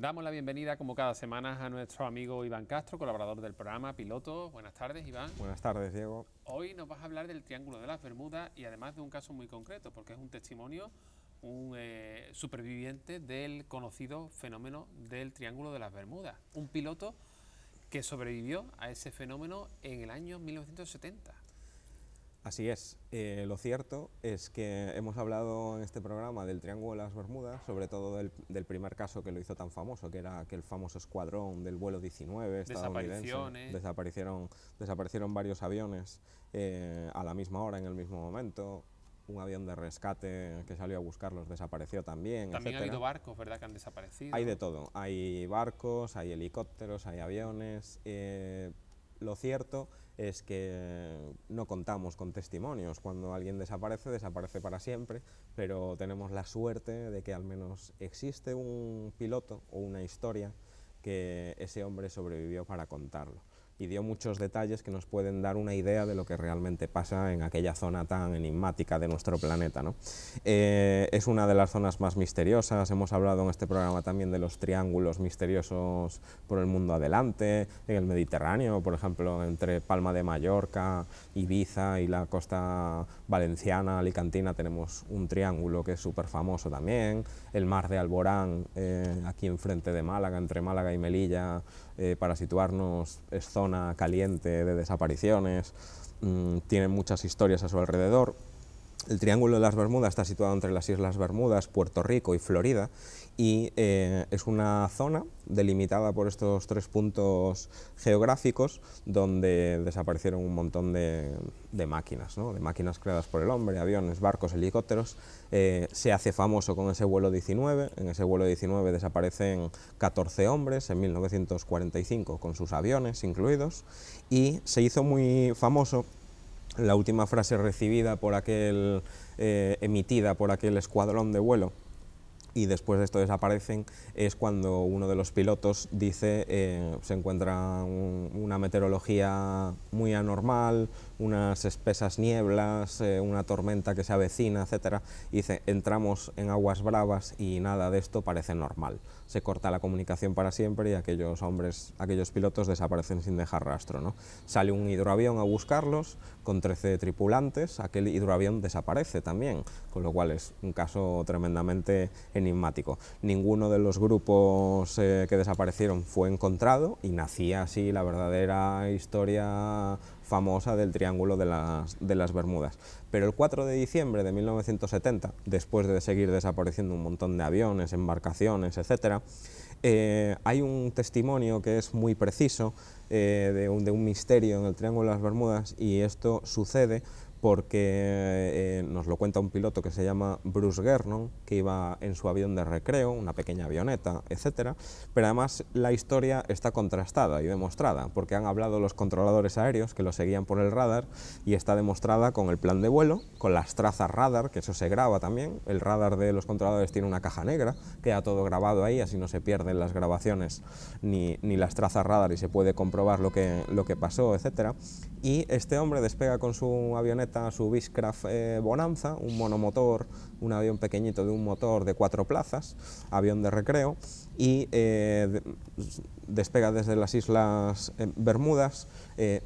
Damos la bienvenida, como cada semana, a nuestro amigo Iván Castro, colaborador del programa, piloto. Buenas tardes, Iván. Buenas tardes, Diego. Hoy nos vas a hablar del Triángulo de las Bermudas y además de un caso muy concreto, porque es un testimonio, un superviviente del conocido fenómeno del Triángulo de las Bermudas. Un piloto que sobrevivió a ese fenómeno en el año 1970. Así es. Lo cierto es que hemos hablado en este programa del Triángulo de las Bermudas, sobre todo del primer caso que lo hizo tan famoso, que era aquel famoso escuadrón del vuelo 19 estadounidense. Desaparecieron varios aviones a la misma hora, en el mismo momento. Un avión de rescate que salió a buscarlos desapareció también, También etcétera. ha habido barcos, ¿verdad?, que han desaparecido. Hay de todo. Hay barcos, hay helicópteros, hay aviones. Lo cierto es que no contamos con testimonios. Cuando alguien desaparece, desaparece para siempre, pero tenemos la suerte de que al menos existe un piloto o una historia que ese hombre sobrevivió para contarlo. Y dio muchos detalles que nos pueden dar una idea de lo que realmente pasa en aquella zona tan enigmática de nuestro planeta, ¿no? Es una de las zonas más misteriosas. Hemos hablado en este programa también de los triángulos misteriosos por el mundo adelante, en el Mediterráneo, por ejemplo, entre Palma de Mallorca, Ibiza y la costa valenciana, alicantina, tenemos un triángulo que es súper famoso también. El mar de Alborán, aquí enfrente de Málaga, entre Málaga y Melilla, para situarnos, es zona caliente de desapariciones. Tiene muchas historias a su alrededor. El Triángulo de las Bermudas está situado entre las Islas Bermudas, Puerto Rico y Florida, y es una zona delimitada por estos tres puntos geográficos donde desaparecieron un montón de máquinas, ¿no? De máquinas creadas por el hombre, aviones, barcos, helicópteros. Se hace famoso con ese vuelo 19, en ese vuelo 19 desaparecen 14 hombres en 1945 con sus aviones incluidos, y se hizo muy famoso la última frase recibida por emitida por aquel escuadrón de vuelo, y después de esto desaparecen, es cuando uno de los pilotos dice se encuentra una meteorología muy anormal, unas espesas nieblas, una tormenta que se avecina, etcétera, y dice, entramos en aguas bravas y nada de esto parece normal. Se corta la comunicación para siempre y aquellos pilotos desaparecen sin dejar rastro, ¿no? Sale un hidroavión a buscarlos con 13 tripulantes, aquel hidroavión desaparece también, con lo cual es un caso tremendamente enigmático. Ninguno de los grupos que desaparecieron fue encontrado y nacía así la verdadera historia famosa del Triángulo de las Bermudas. Pero el 4 de diciembre de 1970, después de seguir desapareciendo un montón de aviones, embarcaciones, etcétera, hay un testimonio que es muy preciso de un misterio en el Triángulo de las Bermudas, y esto sucede porque nos lo cuenta un piloto que se llama Bruce Gernon, que iba en su avión de recreo, una pequeña avioneta, etcétera, pero además la historia está contrastada y demostrada, porque han hablado los controladores aéreos que lo seguían por el radar, y está demostrada con el plan de vuelo, con las trazas radar, que eso se graba también. El radar de los controladores tiene una caja negra, queda todo grabado ahí, así no se pierden las grabaciones ni las trazas radar y se puede comprobar lo que pasó, etcétera. Y este hombre despega con su avioneta, su Beechcraft Bonanza, un monomotor, un avión pequeñito de un motor de 4 plazas, avión de recreo, y despega desde las Islas Bermudas,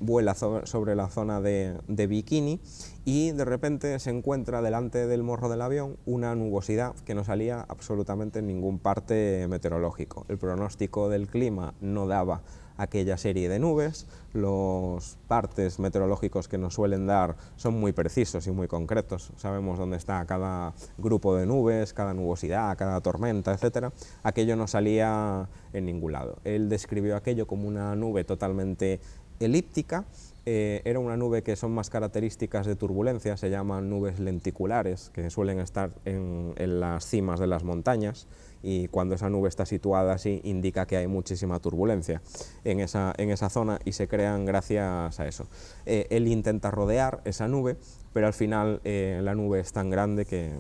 vuela sobre la zona de Bikini, y de repente se encuentra delante del morro del avión una nubosidad que no salía absolutamente en ningún parte meteorológico. El pronóstico del clima no daba aquella serie de nubes. Los partes meteorológicos que nos suelen dar son muy precisos y muy concretos. Sabemos dónde está cada grupo de nubes, cada nubosidad, cada tormenta, etcétera. Aquello no salía en ningún lado. Él describió aquello como una nube totalmente elíptica. Era una nube que son más características de turbulencia, se llaman nubes lenticulares, que suelen estar en las cimas de las montañas, y cuando esa nube está situada así indica que hay muchísima turbulencia en esa zona, y se crean gracias a eso. Él intenta rodear esa nube, pero al final la nube es tan grande que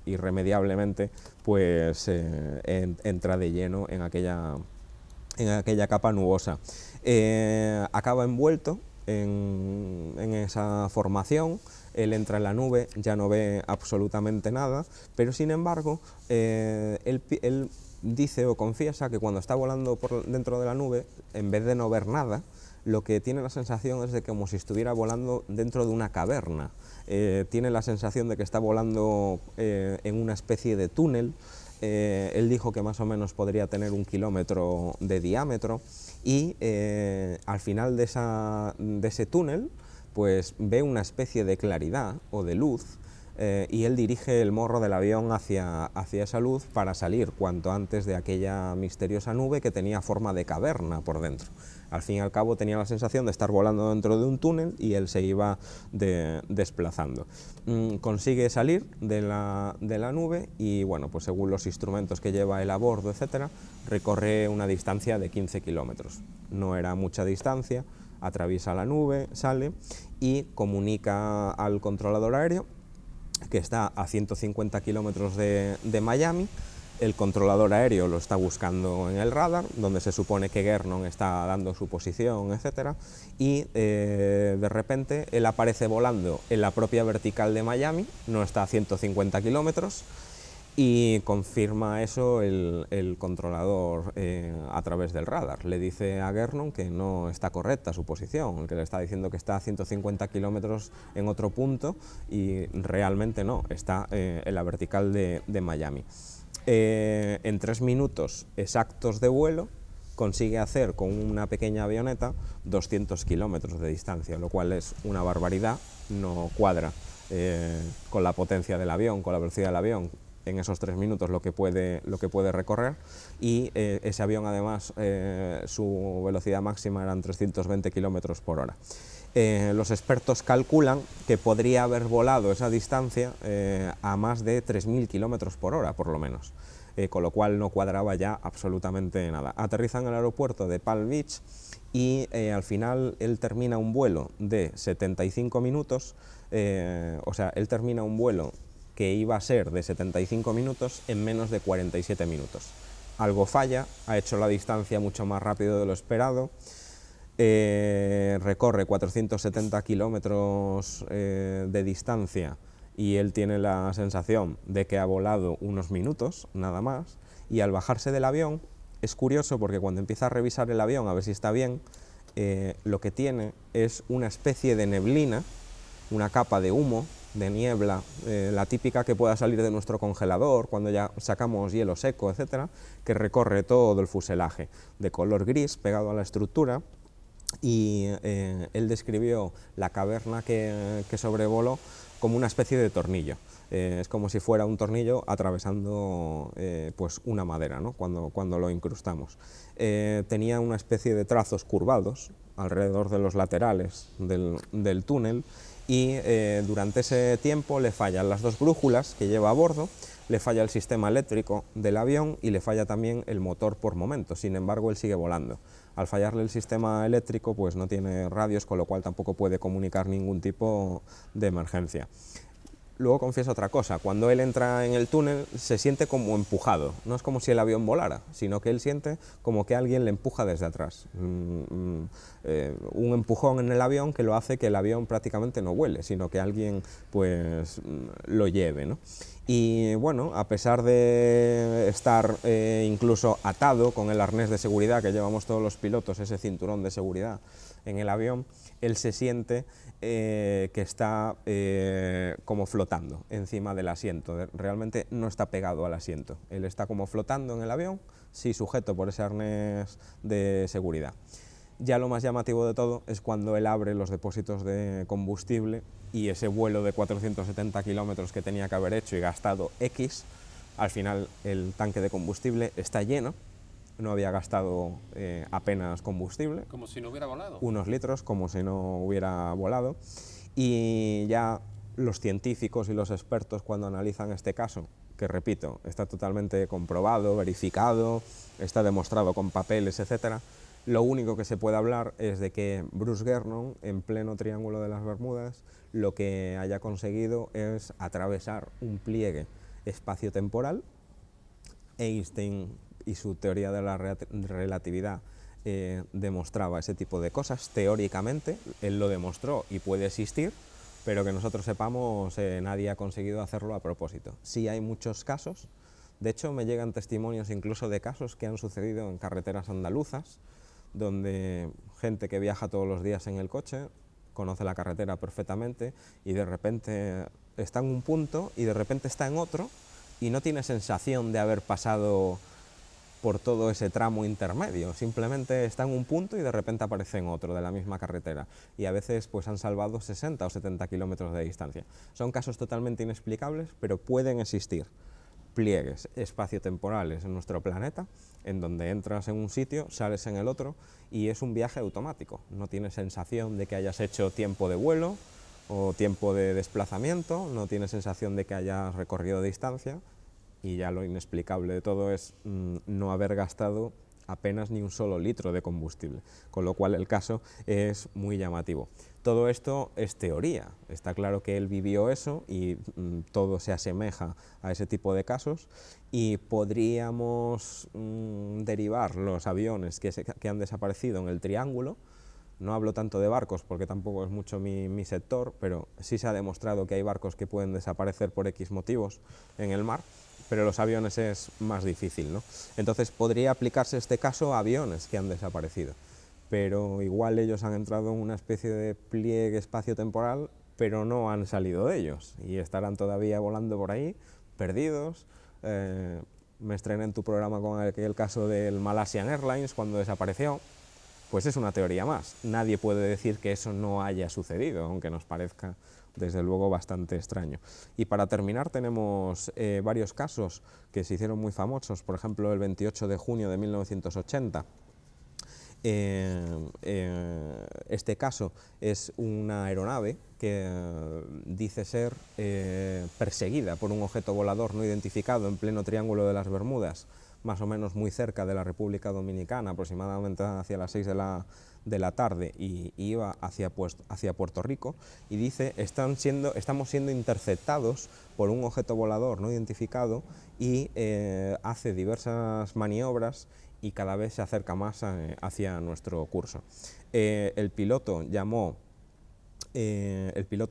irremediablemente pues entra de lleno en aquella capa nubosa. Acaba envuelto en esa formación. Él entra en la nube, ya no ve absolutamente nada, pero sin embargo él dice o confiesa que cuando está volando por dentro de la nube, en vez de no ver nada, lo que tiene la sensación es de como si estuviera volando dentro de una caverna. Tiene la sensación de que está volando en una especie de túnel. Él dijo que más o menos podría tener 1 kilómetro de diámetro y al final de ese túnel pues ve una especie de claridad o de luz y él dirige el morro del avión hacia esa luz para salir cuanto antes de aquella misteriosa nube que tenía forma de caverna por dentro. Al fin y al cabo tenía la sensación de estar volando dentro de un túnel y él se iba desplazando. Consigue salir de la nube y, bueno, pues según los instrumentos que lleva él a bordo, etcétera, recorre una distancia de 15 kilómetros. No era mucha distancia, atraviesa la nube, sale y comunica al controlador aéreo que está a 150 kilómetros de Miami. El controlador aéreo lo está buscando en el radar, donde se supone que Gernon está dando su posición, etc. Y de repente él aparece volando en la propia vertical de Miami, no está a 150 kilómetros, y confirma eso el controlador a través del radar. Le dice a Gernon que no está correcta su posición, que le está diciendo que está a 150 kilómetros en otro punto y realmente no, está en la vertical de Miami. En 3 minutos exactos de vuelo consigue hacer con una pequeña avioneta 200 kilómetros de distancia, lo cual es una barbaridad, no cuadra con la potencia del avión, con la velocidad del avión, en esos 3 minutos lo que puede recorrer, y ese avión además su velocidad máxima eran 320 kilómetros por hora. Los expertos calculan que podría haber volado esa distancia a más de 3.000 kilómetros por hora, por lo menos, con lo cual no cuadraba ya absolutamente nada. Aterriza en el aeropuerto de Palm Beach y al final él termina un vuelo de 75 minutos, o sea, él termina un vuelo que iba a ser de 75 minutos en menos de 47 minutos. Algo falla, ha hecho la distancia mucho más rápido de lo esperado, recorre 470 kilómetros de distancia y él tiene la sensación de que ha volado unos minutos, nada más, y al bajarse del avión es curioso porque cuando empieza a revisar el avión a ver si está bien, lo que tiene es una especie de neblina, una capa de humo, de niebla, la típica que pueda salir de nuestro congelador cuando ya sacamos hielo seco, etcétera, que recorre todo el fuselaje, de color gris pegado a la estructura, y él describió la caverna que sobrevoló como una especie de tornillo. Es como si fuera un tornillo atravesando pues una madera, ¿no? cuando lo incrustamos. Tenía una especie de trazos curvados alrededor de los laterales del túnel, y durante ese tiempo le fallan las 2 brújulas que lleva a bordo, le falla el sistema eléctrico del avión y le falla también el motor por momentos. Sin embargo, él sigue volando. Al fallarle el sistema eléctrico, pues no tiene radios, con lo cual tampoco puede comunicar ningún tipo de emergencia. Luego confiesa otra cosa, cuando él entra en el túnel se siente como empujado, no es como si el avión volara, sino que él siente como que alguien le empuja desde atrás, un empujón en el avión que lo hace que el avión prácticamente no vuele, sino que alguien pues lo lleve, ¿no? Y bueno, a pesar de estar incluso atado con el arnés de seguridad que llevamos todos los pilotos, ese cinturón de seguridad en el avión, él se siente que está como flotando encima del asiento, realmente no está pegado al asiento, él está como flotando en el avión, sí sujeto por ese arnés de seguridad. Ya lo más llamativo de todo es cuando él abre los depósitos de combustible y ese vuelo de 470 kilómetros que tenía que haber hecho y gastado X, al final el tanque de combustible está lleno, no había gastado apenas combustible. Como si no hubiera volado. Unos litros, como si no hubiera volado. Y ya los científicos y los expertos cuando analizan este caso, que repito, está totalmente comprobado, verificado, está demostrado con papeles, etcétera, lo único que se puede hablar es de que Bruce Gernon, en pleno Triángulo de las Bermudas, lo que haya conseguido es atravesar un pliegue espaciotemporal. Einstein y su teoría de la relatividad demostraba ese tipo de cosas, teóricamente, él lo demostró y puede existir, pero que nosotros sepamos nadie ha conseguido hacerlo a propósito. Sí hay muchos casos De hecho, me llegan testimonios incluso de casos que han sucedido en carreteras andaluzas, donde gente que viaja todos los días en el coche conoce la carretera perfectamente y de repente está en un punto y de repente está en otro y no tiene sensación de haber pasado por todo ese tramo intermedio, simplemente está en un punto y de repente aparece en otro de la misma carretera, y a veces pues han salvado 60 o 70 kilómetros de distancia. Son casos totalmente inexplicables, pero pueden existir pliegues espaciotemporales en nuestro planeta, en donde entras en un sitio, sales en el otro, y es un viaje automático, no tienes sensación de que hayas hecho tiempo de vuelo o tiempo de desplazamiento, no tienes sensación de que hayas recorrido distancia, y ya lo inexplicable de todo es no haber gastado apenas ni un solo litro de combustible, con lo cual el caso es muy llamativo. Todo esto es teoría, está claro que él vivió eso y todo se asemeja a ese tipo de casos, y podríamos derivar los aviones que han desaparecido en el Triángulo. No hablo tanto de barcos porque tampoco es mucho mi sector, pero sí se ha demostrado que hay barcos que pueden desaparecer por X motivos en el mar, pero los aviones es más difícil, ¿no? Entonces podría aplicarse este caso a aviones que han desaparecido, pero igual ellos han entrado en una especie de pliegue espacio-temporal, pero no han salido de ellos y estarán todavía volando por ahí, perdidos. Me estrené en tu programa con aquel caso del Malaysian Airlines cuando desapareció. Pues es una teoría más, nadie puede decir que eso no haya sucedido, aunque nos parezca desde luego bastante extraño. Y para terminar tenemos varios casos que se hicieron muy famosos, por ejemplo el 28 de junio de 1980. Este caso es una aeronave que dice ser perseguida por un objeto volador no identificado en pleno Triángulo de las Bermudas, más o menos muy cerca de la República Dominicana, aproximadamente hacia las 6 de la tarde, y iba hacia Puerto Rico, y dice: estamos siendo interceptados por un objeto volador no identificado, y hace diversas maniobras y cada vez se acerca más hacia nuestro curso. El piloto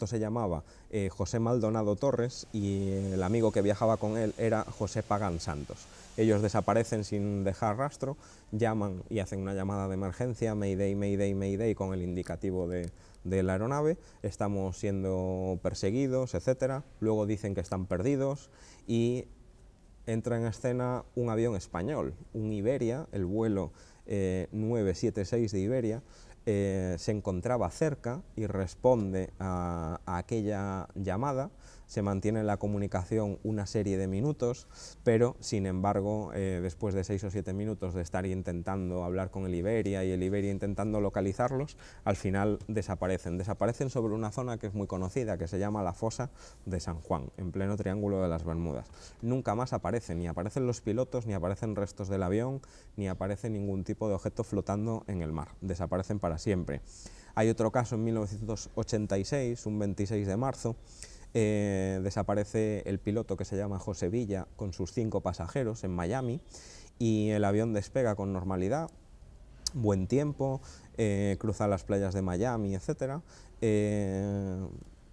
se llamaba José Maldonado Torres, y el amigo que viajaba con él era José Pagán Santos. Ellos desaparecen sin dejar rastro, llaman y hacen una llamada de emergencia: Mayday, Mayday, Mayday, con el indicativo de la aeronave, estamos siendo perseguidos, etc. Luego dicen que están perdidos y entra en escena un avión español, un Iberia, el vuelo 976 de Iberia. Se encontraba cerca y responde a aquella llamada. Se mantiene en la comunicación una serie de minutos, pero sin embargo, después de 6 o 7 minutos de estar intentando hablar con el Iberia y el Iberia intentando localizarlos, al final desaparecen. Desaparecen sobre una zona que es muy conocida, que se llama la Fosa de San Juan, en pleno Triángulo de las Bermudas. Nunca más aparecen, ni aparecen los pilotos, ni aparecen restos del avión, ni aparece ningún tipo de objeto flotando en el mar. Desaparecen para siempre. Hay otro caso en 1986, un 26 de marzo, desaparece el piloto que se llama José Villa con sus 5 pasajeros en Miami, y el avión despega con normalidad, buen tiempo, cruza las playas de Miami, etc.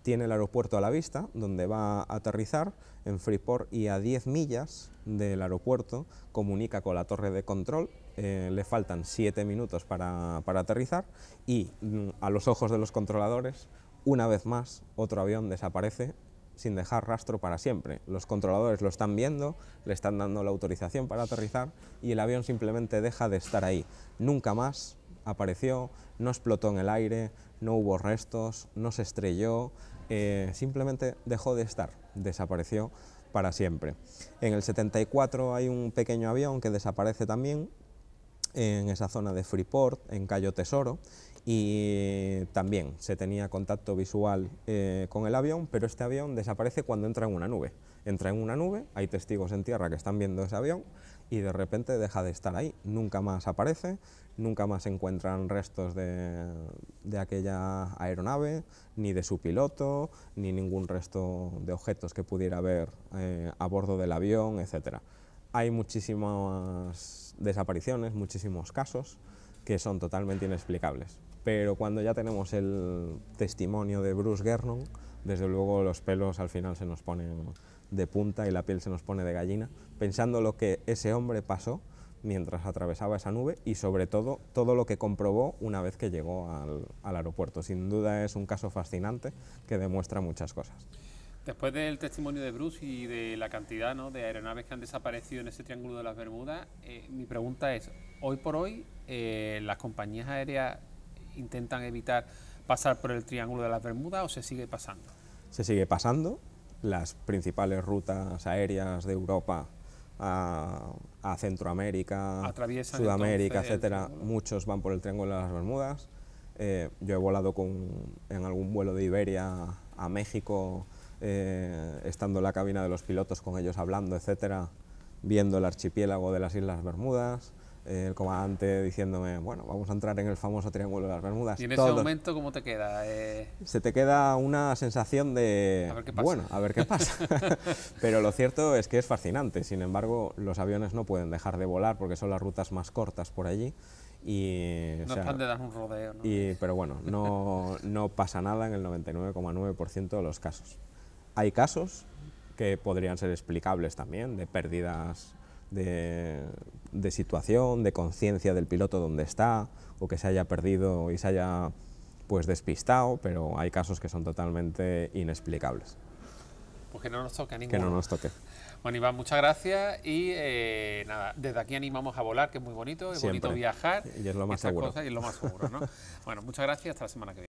Tiene el aeropuerto a la vista, donde va a aterrizar en Freeport, y a 10 millas del aeropuerto comunica con la torre de control. Le faltan 7 minutos para aterrizar, y a los ojos de los controladores, una vez más, otro avión desaparece sin dejar rastro para siempre. Los controladores lo están viendo, le están dando la autorización para aterrizar, y el avión simplemente deja de estar ahí. Nunca más apareció, no explotó en el aire, no hubo restos, no se estrelló, simplemente dejó de estar, desapareció para siempre. En el 74 hay un pequeño avión que desaparece también en esa zona de Freeport, en Cayo Tesoro, y también se tenía contacto visual con el avión, pero este avión desaparece cuando entra en una nube. Entra en una nube, hay testigos en tierra que están viendo ese avión, y de repente deja de estar ahí, nunca más aparece, nunca más se encuentran restos de aquella aeronave, ni de su piloto, ni ningún resto de objetos que pudiera haber a bordo del avión, etc. Hay muchísimas desapariciones, muchísimos casos que son totalmente inexplicables. pero cuando ya tenemos el testimonio de Bruce Gernon, desde luego los pelos al final se nos ponen de punta y la piel se nos pone de gallina, pensando lo que ese hombre pasó mientras atravesaba esa nube y sobre todo lo que comprobó una vez que llegó al aeropuerto. Sin duda es un caso fascinante que demuestra muchas cosas. Después del testimonio de Bruce y de la cantidad, ¿no?, de aeronaves que han desaparecido en ese Triángulo de las Bermudas, mi pregunta es, hoy por hoy las compañías aéreas intentan evitar pasar por el Triángulo de las Bermudas o se sigue pasando? Se sigue pasando. Las principales rutas aéreas de Europa a Centroamérica, Atraviesan Sudamérica, entonces etcétera, muchos van por el Triángulo de las Bermudas. Yo he volado en algún vuelo de Iberia a México, estando en la cabina de los pilotos con ellos hablando, etcétera, viendo el archipiélago de las Islas Bermudas, el comandante diciéndome, bueno, vamos a entrar en el famoso Triángulo de las Bermudas. ¿Y en ese momento cómo te queda? Se te queda una sensación de, a ver qué pasa. Bueno, a ver qué pasa. Pero lo cierto es que es fascinante. Sin embargo, los aviones no pueden dejar de volar porque son las rutas más cortas por allí. Y, no están de dar un rodeo, ¿no? Pero bueno, no pasa nada en el 99,9% de los casos. Hay casos que podrían ser explicables también, de pérdidas de situación, de conciencia del piloto donde está, o que se haya perdido y se haya pues despistado, pero hay casos que son totalmente inexplicables. Pues que no nos toque a ninguno. Que no nos toque. Bueno, Iván, muchas gracias y nada, desde aquí animamos a volar, que es muy bonito, es Siempre. Bonito viajar. Y es lo más seguro. Cosas, y es lo más seguro, ¿no? Bueno, muchas gracias, hasta la semana que viene.